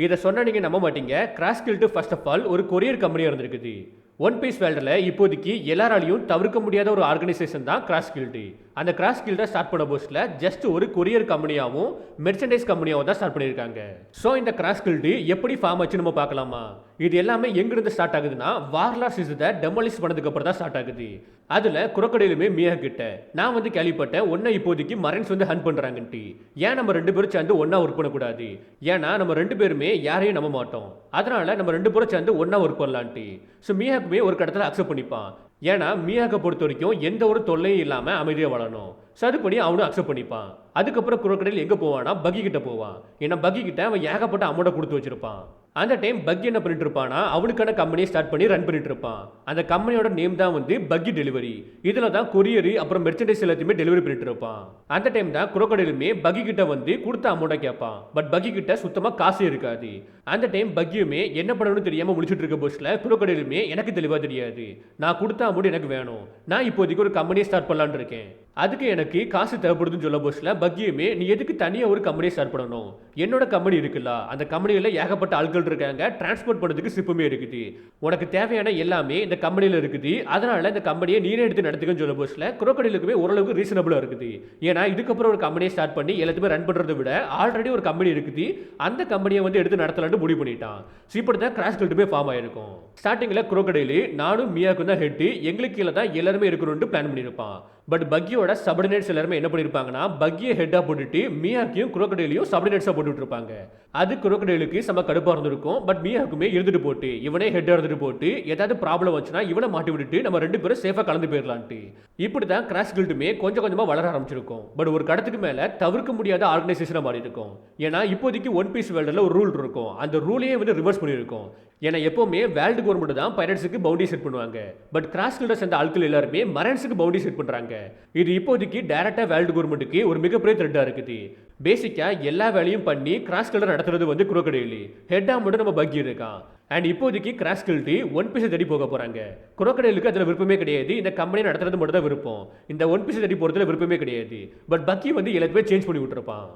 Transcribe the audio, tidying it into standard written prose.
இத சொன்னா நீங்க நம்ப மாட்டீங்க. கிராஸ்கில்ட் ஃபர்ஸ்ட் ஆஃப் ஆல் ஒரு கொரியர் கம்பெனியா இருந்திருக்குது. ஒன் பீஸ் வேர்ல்டுல இப்போதைக்கு எல்லாராலையும் தவிர்க்க முடியாத ஒரு ஆர்கனைசேஷன் தான் கிராஸ்கில்ட். அந்த கிராஸ்கில்ட ஸ்டார்ட் பண்ண போஸ்ட்ல ஜஸ்ட் ஒரு கொரியர் கம்பெனியாவும் மெர்ச்சன்டைஸ் கம்பெனியாவும் தான் ஸ்டார்ட் பண்ணியிருக்காங்க. ஸோ இந்த கிராஸ்கில்ட் எப்படி ஃபார்ம் ஆச்சு நம்ம பார்க்கலாமா? இது எல்லாமே எங்கிருந்து ஸ்டார்ட் ஆகுதுன்னா வார்லாஸ் இசத்தை டெமாலிஷ் பண்ணதுக்கு அப்புறம் தான் ஸ்டார்ட் ஆகுது. அதுல குரோக்கடைலுமே மியா கிட்ட நான் வந்து கேள்விப்பட்டேன் ஒன்ன இப்போதைக்கு மரைன்ஸ் வந்து ஹண்ட் பண்றாங்கன்ட்டு. ஏன் நம்ம ரெண்டு பேரும் சேர்ந்து ஒன்னா ஒர்க் பண்ணக்கூடாது? ஏன்னா நம்ம ரெண்டு பேருமே யாரையும் நம்ப மாட்டோம். அதனால நம்ம ரெண்டு பேரும் சேர்ந்து ஒன்னா ஒர்க் பண்ணலான்ட்டு. ஸோ மியாக்குமே ஒரு கடத்தில் அக்செப்ட் பண்ணிப்பான். ஏன்னா மியாக்க பொறுத்த வரைக்கும் எந்த ஒரு தொல்லையும் இல்லாம அமைதியா வளரணும். சரி பண்ணி அவனும் அக்செப்ட் பண்ணிப்பான். அதுக்கப்புறம் குரோக்கடைல் எங்க போவானா பக்கி கிட்ட போவான். ஏன்னா பக்கி கிட்ட அவன் ஏகப்பட்ட அமௌண்ட்டை கொடுத்து வச்சிருப்பான். அந்த டைம் பக்கி என்ன பண்ணிட்டு இருப்பானா அவனுக்கான கம்பெனியை ஸ்டார்ட் பண்ணி ரன் பண்ணிட்டு இருப்பான். அந்த கம்பெனியோட நேம் தான் வந்து பக்கி டெலிவரி. இதுல தான் கொரியர் அப்புறம் மெர்ச்சன்டைஸ் எல்லாத்தையுமே டெலிவரி பண்ணிட்டு இருப்பான். அந்த டைம் தான் குரோக்கடைலுமே பக்கி கிட்ட வந்து கொடுத்த அமௌண்ட்டை கேட்பான். பட் பக்கி கிட்ட சுத்தமா காசே இருக்காது. அந்த டைம் பக்கியுமே என்ன பண்ணணும்னு தெரியாம முடிச்சுட்டு இருக்க போஸ்ட்ல குரோக்கடைலுமே எனக்கு தெளிவா தெரியாது. நான் கொடுத்த அமௌண்ட் எனக்கு வேணும். நான் இப்போதைக்கு ஒரு கம்பெனியை ஸ்டார்ட் பண்ணலான்னு இருக்கேன். அதுக்கு எனக்கு காசு தேவைப்படுதுன்னு சொல்ல போஸ்ட்ல பக்கியுமே நீ எதுக்கு தனியா ஒரு கம்பெனியை ஸ்டார்ட் பண்ணணும்? என்னோட கம்பெனி இருக்குல்ல, அந்த கம்பெனியில ஏகப்பட்ட ஆட்கள் இருக்காங்க, டிரான்ஸ்போர்ட் பண்ணுறதுக்கு ஷிப்புமே இருக்குது. உனக்கு தேவையான எல்லாமே இந்த கம்பெனியில் இருக்குது. அதனால இந்த கம்பெனியை நீனே எடுத்து நடத்துக்கன்னு சொல்ல போஸ்ட்ல குரோக்கடைலுக்குமே ஓரளவுக்கு ரீசனபிளா இருக்குது. ஏன்னா இதுக்கப்புறம் ஒரு கம்பெனியை ஸ்டார்ட் பண்ணி எல்லாத்தையுமே ரன் பண்றதை விட ஆல்ரெடி ஒரு கம்பெனி இருக்குது, அந்த கம்பெனியை வந்து எடுத்து நடத்தலான்னு முடிவு பண்ணிட்டான். ஸோ இப்படி தான் கிராஸ்கில்ட்டுமே ஃபார்ம் ஆயிருக்கும். ஸ்டார்டிங்கில் குரோக்கடைலு நானும் மியாக்கும் தான் ஹெட், எங்களுக்கு கீழே தான் எல்லாருமே இருக்கணும்னு பிளான் பண்ணியிருப்பான். பட் பக்கியோட சபர்டினேட்ஸ் எல்லாருமே என்ன பண்ணிருப்பாங்கன்னா பக்கியை ஹெட்டா போட்டுட்டு மியாக்கையும் குரோக்கடைலையும் சபர்டினேட்ஸா போட்டுட்டு இருப்பாங்க. அது குரோக்கடைலுக்கு செம கடுப்பா இருந்திருக்கும். பட் மியாக்குமே இருந்துட்டு போட்டு இவனே ஹெட்டா இருந்துட்டு போட்டு ஏதாவது ப்ராப்ளம் வந்துச்சுன்னா இவனை மாட்டி விட்டுட்டு நம்ம ரெண்டு பேரும் சேஃபா கலந்து போயிடலான்ட்டு. இப்படி தான் கிராஸ்கில்ட்டுமே கொஞ்சம் கொஞ்சமா வளர ஆரம்பிச்சிருக்கும். பட் ஒரு கடத்துக்கு மேல தவிர்க்க முடியாத ஆர்கனைசேஷனா மாறி இருக்கும். ஏன்னா இப்போதைக்கு ஒன் பீஸ் வேர்ல்டுல ஒரு ரூல் இருக்கும். அந்த ரூலையே வந்து ரிவர்ஸ் பண்ணியிருக்கும். ஏன்னா எப்பவுமே வேர்ல்டு கவர்மெண்ட் தான் பைரட்ஸுக்கு பவுண்டரி செட் பண்ணுவாங்க. பட் கிராஸ்கில்ட சேர்ந்த ஆட்கள் எல்லாருமே மரைன்ஸுக்கு பவுண்டரி செட் பண்றாங்க. இது இப்போதைக்கு டைரக்டா வேர்ல்டு கவர்மெண்ட்டுக்கு ஒரு மிகப்பெரிய த்ரெட்டா இருக்குது. பேசிக்கா எல்லா வேலையும் பண்ணி கிராஸ்கில்ட நடத்துறது வந்து குரோக்கடைல். ஹெட்டா மட்டும் நம்ம பக்கி இருக்கான். அண்ட் இப்போதைக்கு கிராஸ்கில்ட் ஒன் பீஸ் தேடி போக போறாங்க. குரோக்கடைலுக்கு அதுல விருப்பமே கிடையாது. இந்த கம்பெனி நடத்துறது மட்டும் தான் விருப்பம். இந்த ஒன் பீஸ் தேடி போறதுல விருப்பமே கிடையாது. பட் பக்கி வந்து எல்லாத்தையுமே சேஞ்ச் பண்ணி விட்டுருப்பான்.